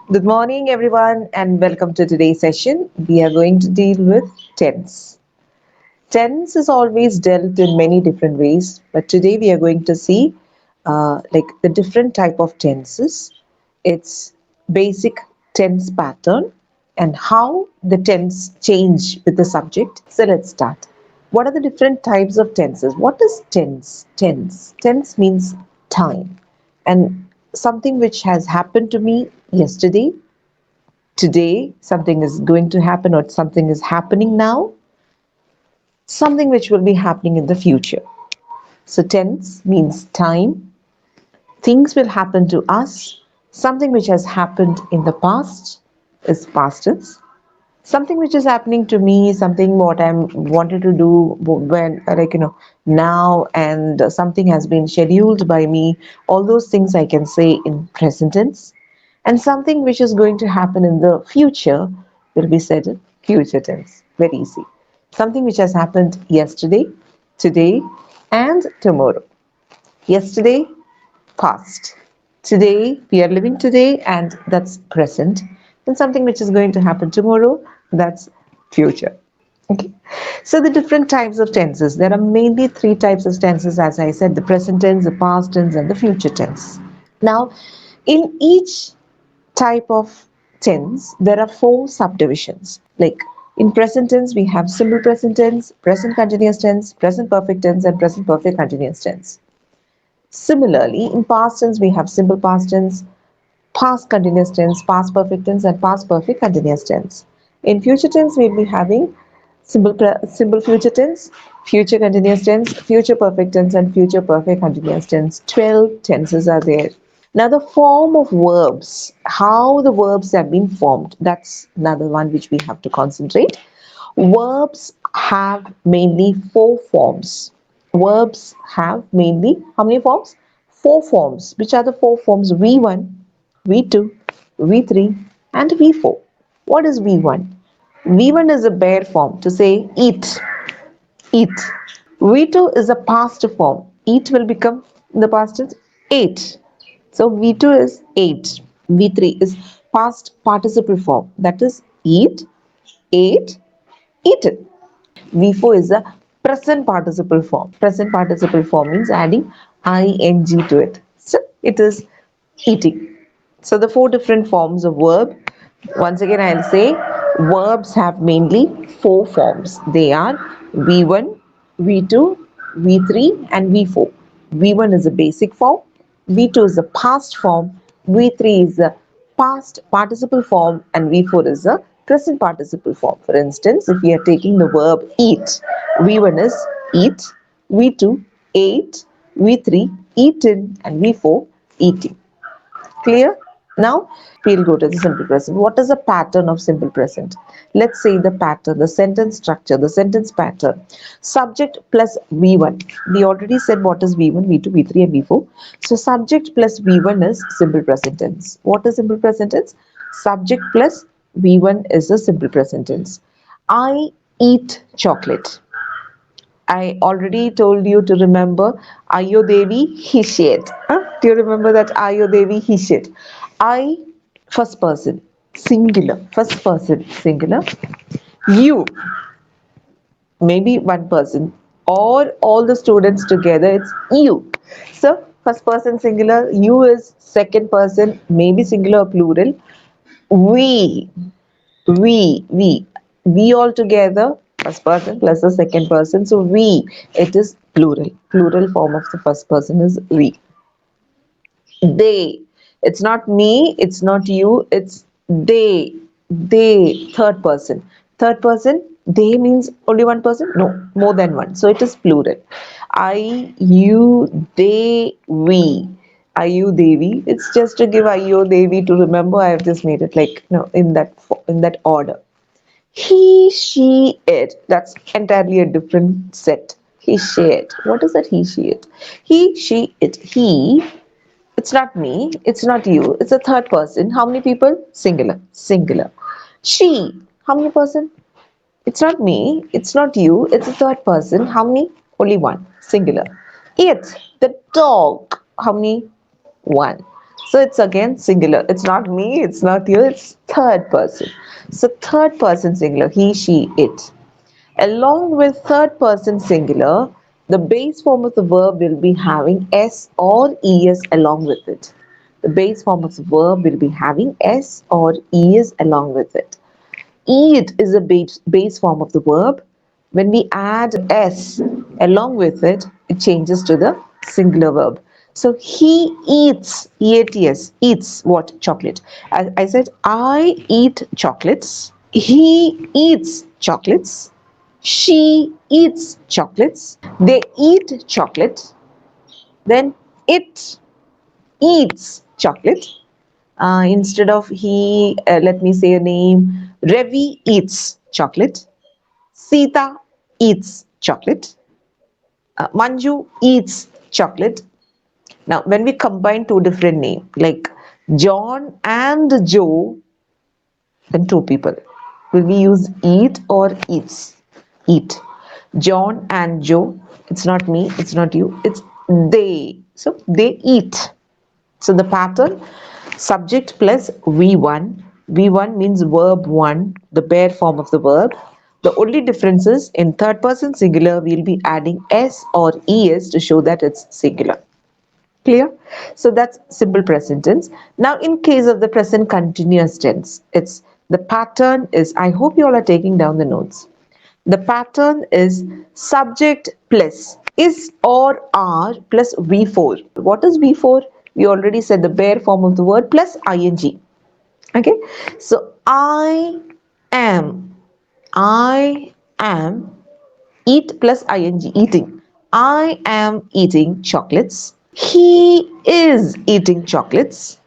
Good morning, everyone, and welcome to today's session. We are going to deal with tense. Tense is always dealt in many different ways, but today we are going to see like the different type of tenses, its basic tense pattern, and how the tense change with the subject. So let's start. What are the different types of tenses? What is tense? Tense means time, and something which has happened to me yesterday, today, something is going to happen, or something is happening now, something which will be happening in the future. So tense means time. Things will happen to us. Something which has happened in the past is past tense. Something which is happening to me, something what I'm wanted to do when, now, and something has been scheduled by me. All those things I can say in present tense. And something which is going to happen in the future will be said in future tense. Very easy. Something which has happened yesterday, today, and tomorrow. Yesterday, past. Today, we are living today, and that's present. And something which is going to happen tomorrow, that's future. Okay. So the different types of tenses. There are mainly three types of tenses, as I said: the present tense, the past tense, and the future tense. Now, in each type of tense, there are four subdivisions. Like in present tense, we have simple present tense, present continuous tense, present perfect tense, and present perfect continuous tense. Similarly, in past tense, we have simple past tense, past continuous tense, past perfect tense, and past perfect continuous tense. In future tense, we'll be having simple future tense, future continuous tense, future perfect tense, and future perfect continuous tense. 12 tenses are there. Now, the form of verbs, how the verbs have been formed, that's another one which we have to concentrate. Verbs have mainly four forms. Verbs have mainly how many forms? Four forms. Which are the four forms? V1, V2, V3, and V4. What is V1? V1 is a bare form to say eat, eat. V2 is a past form. Eat will become in the past tense ate. So V2 is ate. V3 is past participle form. That is eat, ate, eaten. V4 is a present participle form. Present participle form means adding ing to it. So it is eating. So the four different forms of verb. Once again, I'll say verbs have mainly four forms. They are V1, V2, V3, and V4. V1 is a basic form. V2 is a past form. V3 is a past participle form, and V4 is a present participle form. For instance, if we are taking the verb eat, V1 is eat, V2 ate, V3 eaten, and V4 eating. Clear? Now we'll go to the simple present. What is the pattern of simple present? Let's say the pattern, the sentence structure, the sentence pattern. Subject plus V1. We already said what is V1, V2, V3, and V4. So subject plus V1 is simple present tense. What is simple present tense? Subject plus V1 is a simple present tense. I eat chocolate. I already told you to remember Ayodevi Hishit. Do you remember that Ayodevi Hishit? I, first person, singular. First person, singular. You, maybe one person. Or all the students together, it's you. So, first person, singular. You is second person, maybe singular or plural. We, we all together, first person plus the second person, so we, it is plural form of the first person is we. They, it's not me, it's not you, it's they, third person, they means only one person, no, more than one, so it is plural. I, you, they, we. Ayu Devi. It's just to give Ayu Devi to remember. I have just made it like no in that order. He, she, it. That's entirely a different set. He, she, it. What is that? He, she, it. He, she, it. He. It's not me. It's not you. It's a third person. How many people? Singular. Singular. She. How many person? It's not me. It's not you. It's a third person. How many? Only one. Singular. It. The dog. How many? One. So it's again singular. It's not me, it's not you, it's third person. So third person singular, he, she, it. Along with third person singular, the base form of the verb will be having s or es along with it. The base form of the verb will be having s or es along with it. Eat is a base form of the verb. When we add s along with it, it changes to the singular verb. So he eats, eats, eats what? Chocolate. I said, I eat chocolates. He eats chocolates. She eats chocolates. They eat chocolate. Then it eats chocolate. Instead of he, let me say a name. Ravi eats chocolate. Sita eats chocolate. Manju eats chocolate. Now, when we combine two different names like John and Joe, then two people, will we use eat or eats? Eat. John and Joe. It's not me. It's not you. It's they. So they eat. So the pattern, subject plus V1. V1 means verb 1, the bare form of the verb. The only difference is in third person singular, we'll be adding S or ES to show that it's singular. Clear? So that's simple present tense. Now in case of the present continuous tense, it's the pattern is, I hope you all are taking down the notes. The pattern is subject plus is or are plus V4. What is V4? We already said the bare form of the word plus ing. Okay, so am, I am, eat plus ing, eating. I am eating chocolates. He is eating chocolates.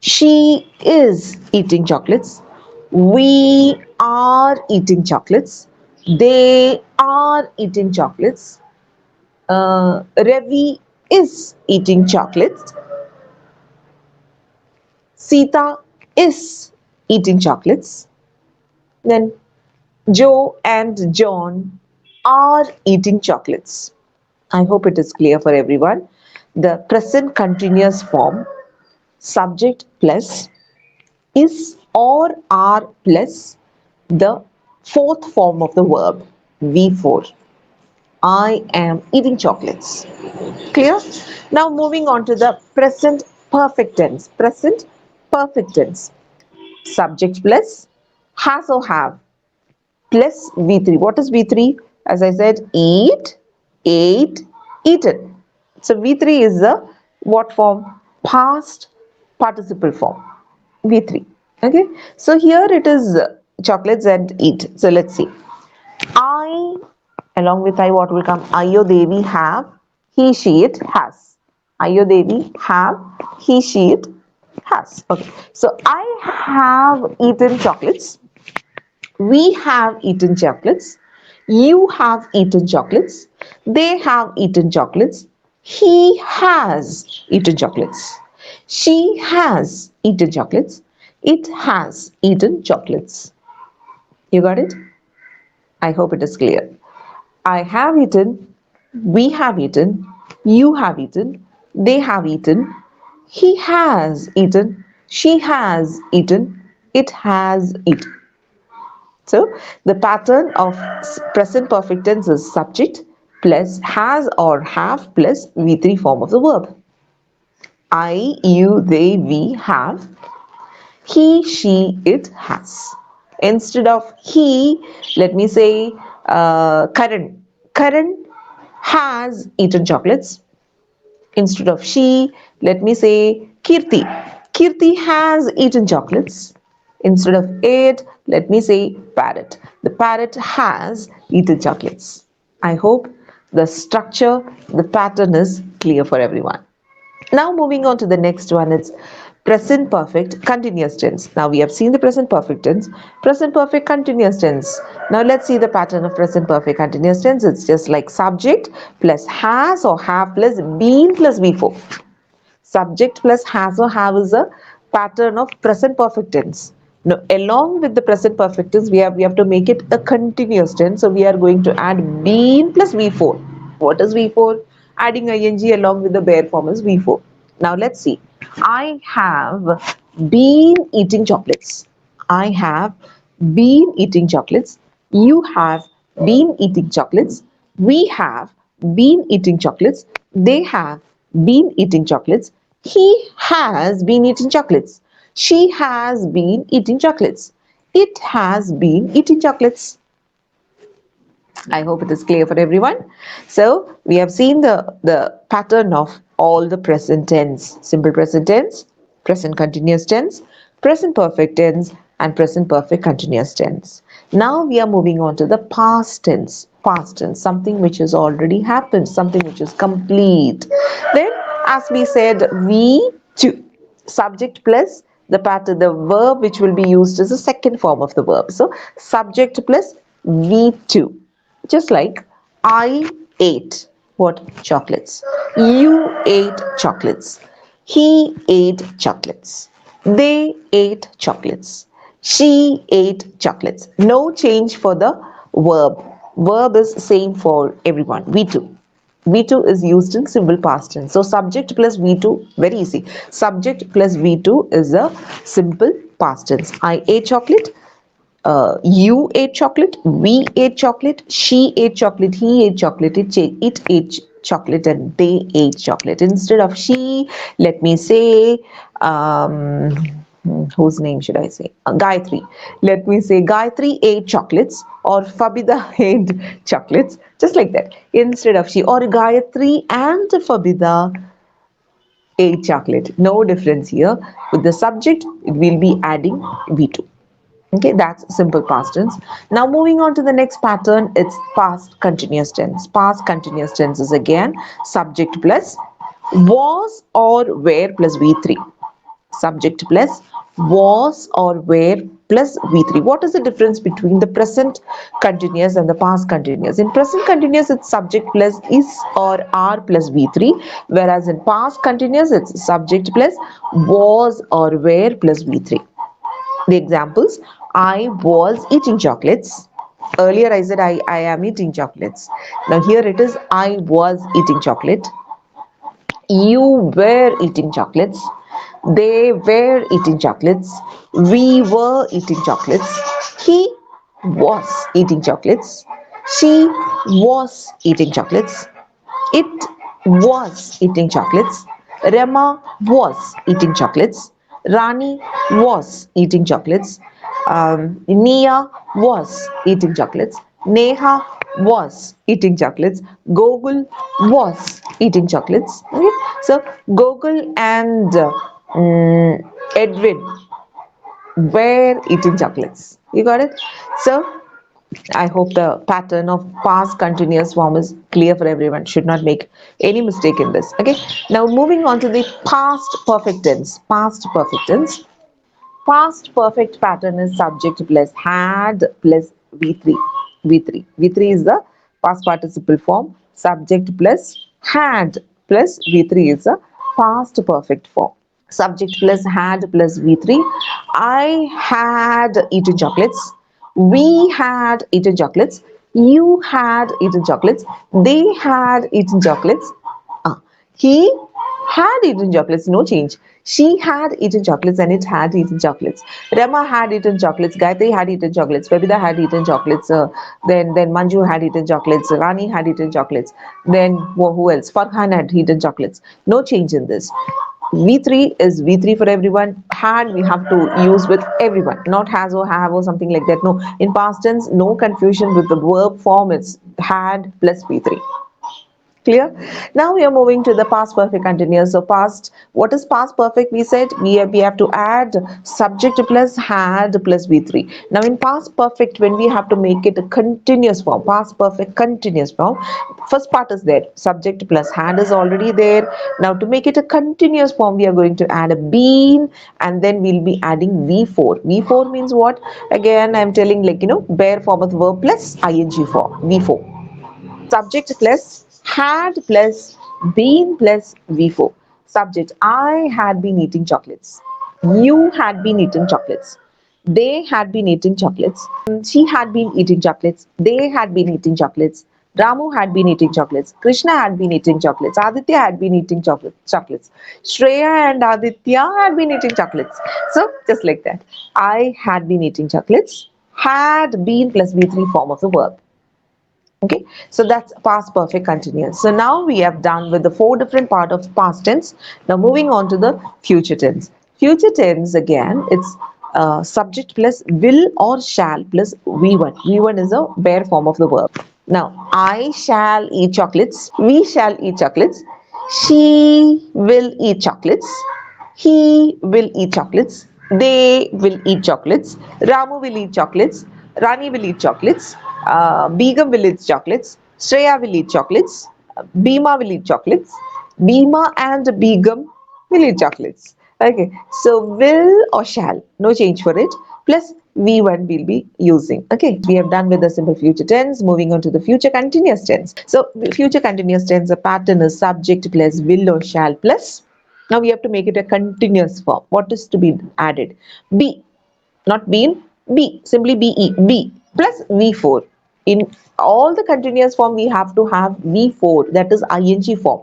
She is eating chocolates. We are eating chocolates. They are eating chocolates. Ravi is eating chocolates. Sita is eating chocolates. Then Joe and John are eating chocolates. I hope it is clear for everyone. The present continuous form, subject plus is or are plus the fourth form of the verb, V4. I am eating chocolates. Clear? Now moving on to the present perfect tense. Present perfect tense. Subject plus has or have plus V3. What is V3? As I said, eat, ate, eaten. So V3 is the what form? Past participle form. V3. Okay. So here it is chocolates and eat. So let's see. I, along with I, what will come? Ayo Devi have, he, she, it has. Ayo Devi have, he, she, it has. Okay. So I have eaten chocolates. We have eaten chocolates. You have eaten chocolates. They have eaten chocolates. He has eaten chocolates. She has eaten chocolates. It has eaten chocolates. You got it? I hope it is clear. I have eaten. We have eaten. You have eaten. They have eaten. He has eaten. She has eaten. It has eaten. So the pattern of present perfect tense is subject plus has or have plus V3 form of the verb. I, you, they, we have. He, she, it has. Instead of he, let me say Karan. Karan has eaten chocolates. Instead of she, let me say Kirti. Kirti has eaten chocolates. Instead of it, let me say parrot. The parrot has eaten chocolates. I hope the structure, the pattern is clear for everyone. Now moving on to the next one, it's present perfect continuous tense. Now we have seen the present perfect tense, present perfect continuous tense. Now let's see the pattern of present perfect continuous tense. It's just like subject plus has or have plus been plus before. Subject plus has or have is a pattern of present perfect tense. Now, along with the present perfect tense, we have to make it a continuous tense. So we are going to add been plus V4. What is V4? Adding ing along with the bare form is V4. Now let's see. I have been eating chocolates. I have been eating chocolates. You have been eating chocolates. We have been eating chocolates. They have been eating chocolates. He has been eating chocolates. She has been eating chocolates. It has been eating chocolates. I hope it is clear for everyone. So we have seen the pattern of all the present tense. Simple present tense, present continuous tense, present perfect tense, and present perfect continuous tense. Now we are moving on to the past tense. Past tense, something which has already happened, something which is complete. Then, as we said, we to subject plus the pattern, the verb which will be used as a second form of the verb. So subject plus V2. Just like I ate what? Chocolates. You ate chocolates. He ate chocolates. They ate chocolates. She ate chocolates. No change for the verb. Verb is same for everyone. V2. V2 is used in simple past tense. So subject plus V2, very easy. Subject plus V2 is a simple past tense. I ate chocolate. You ate chocolate, we ate chocolate, she ate chocolate, he ate chocolate, it ate chocolate, and they ate chocolate. Instead of she, let me say, whose name should I say? Gayatri. Let me say Gayatri ate chocolates, or Fabida ate chocolates, just like that. Instead of she, or Gayatri and Fabida ate chocolate. No difference here. With the subject, it will be adding V2. Okay, that's simple past tense. Now moving on to the next pattern, it's past continuous tense. Past continuous tense is again subject plus was or were plus V3. Subject plus was or were plus V3. What is the difference between the present continuous and the past continuous? In present continuous, it's subject plus is or are plus V3, whereas in past continuous, it's subject plus was or were plus V3. The examples: I was eating chocolates. Earlier I said I am eating chocolates. Now here it is I was eating chocolate. You were eating chocolates. They were eating chocolates. We were eating chocolates. He was eating chocolates. She was eating chocolates. It was eating chocolates. Rama was eating chocolates. Rani was eating chocolates. Nia was eating chocolates. Neha was eating chocolates. Gogul was eating chocolates. Okay? So Gogul and Edwin were eating chocolates. You got it? So I hope the pattern of past continuous form is clear for everyone. Should not make any mistake in this. Okay. Now moving on to the past perfect tense. Past perfect tense. Past perfect pattern is subject plus had plus V3. V3. V3 is the past participle form. Subject plus had plus V3 is the past perfect form. Subject plus had plus V3. I had eaten chocolates. We had eaten chocolates. You had eaten chocolates. They had eaten chocolates. He had eaten chocolates, no change. She had eaten chocolates and it had eaten chocolates. Rama had eaten chocolates. Gayatri had eaten chocolates. Babida had eaten chocolates. Then Manju had eaten chocolates. Rani had eaten chocolates. Then who else? Farhan had eaten chocolates. No change in this. V3 is V3 for everyone. Had we have to use with everyone, not has or have or something like that. No, in past tense, no confusion with the verb form. It's had plus V3. Clear? Now we are moving to the past perfect continuous. So past, what is past perfect? We said we have to add subject plus had plus V3. Now in past perfect, when we have to make it a continuous form, past perfect continuous form, first part is there. Subject plus had is already there. Now to make it a continuous form, we are going to add a been and then we'll be adding V4. V4 means what? Again, I'm telling like, bare form of the verb plus ing form. V4. Subject plus had plus been plus V4. Subject: I had been eating chocolates. You had been eating chocolates. They had been eating chocolates. She had been eating chocolates. They had been eating chocolates. Ramu had been eating chocolates. Krishna had been eating chocolates. Aditya had been eating chocolates. Shreya and Aditya had been eating chocolates. So just like that. I had been eating chocolates. Had been plus V3 form of the verb. Okay, so that's past perfect continuous. So now we have done with the four different part of past tense. Now moving on to the future tense. Future tense again, it's subject plus will or shall plus V1. V1 is a bare form of the verb. Now I shall eat chocolates. We shall eat chocolates. She will eat chocolates. He will eat chocolates. They will eat chocolates. Ramu will eat chocolates. Rani will eat chocolates. Begum will eat chocolates. Shreya will eat chocolates. Bhima will eat chocolates. Bhima and Begum will eat chocolates. Okay, so will or shall, no change for it. Plus V1 will be using. Okay, we have done with the simple future tense. Moving on to the future continuous tense. So future continuous tense, the pattern is subject plus will or shall plus. Now we have to make it a continuous form. What is to be added? Be, not been, be, simply be, be plus V4. In all the continuous form, we have to have V4, that is ing form.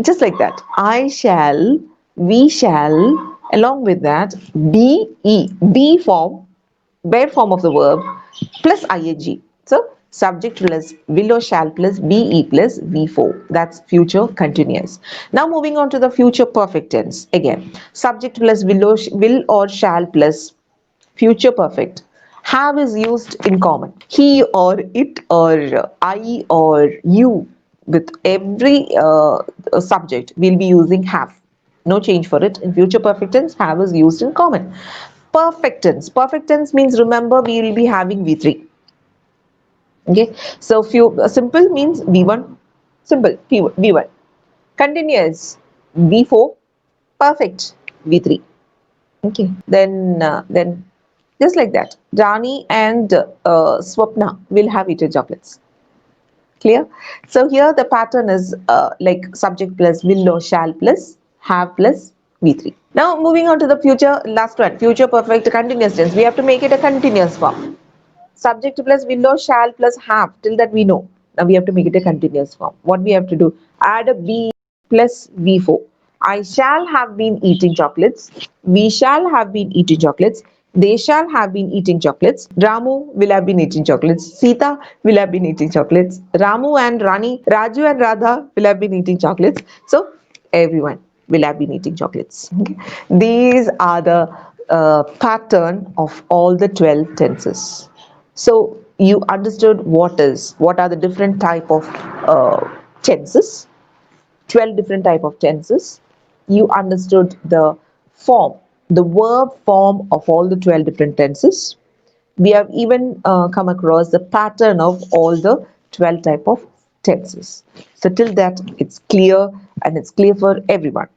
Just like that. I shall, we shall, along with that, be form, bare form of the verb, plus ing. So, subject plus will or shall plus be plus V4. That's future continuous. Now moving on to the future perfect tense. Again, subject plus will or shall plus future perfect. Have is used in common. He or it or I or you. With every subject, we'll be using have. No change for it. In future perfect tense, have is used in common. Perfect tense. Perfect tense means, remember, we will be having V3. Okay. So simple means V1. Simple V1. Continuous V4. Perfect V3. Okay. Then just like that, Rani and Swapna will have eaten chocolates. Clear? So here the pattern is like subject plus will or shall plus have plus V3. Now moving on to the future, last one, future perfect continuous tense. We have to make it a continuous form. Subject plus will or shall plus have, till that we know. Now we have to make it a continuous form. What we have to do? Add a be plus V4. I shall have been eating chocolates. We shall have been eating chocolates. They shall have been eating chocolates. Ramu will have been eating chocolates. Sita will have been eating chocolates. Ramu and Rani, Raju and Radha will have been eating chocolates. So everyone will have been eating chocolates. Okay. These are the pattern of all the 12 tenses. So you understood what are the different type of tenses, 12 different type of tenses. You understood the form, the verb form of all the 12 different tenses. We have even come across the pattern of all the 12 type of tenses. So till that it's clear, and it's clear for everyone.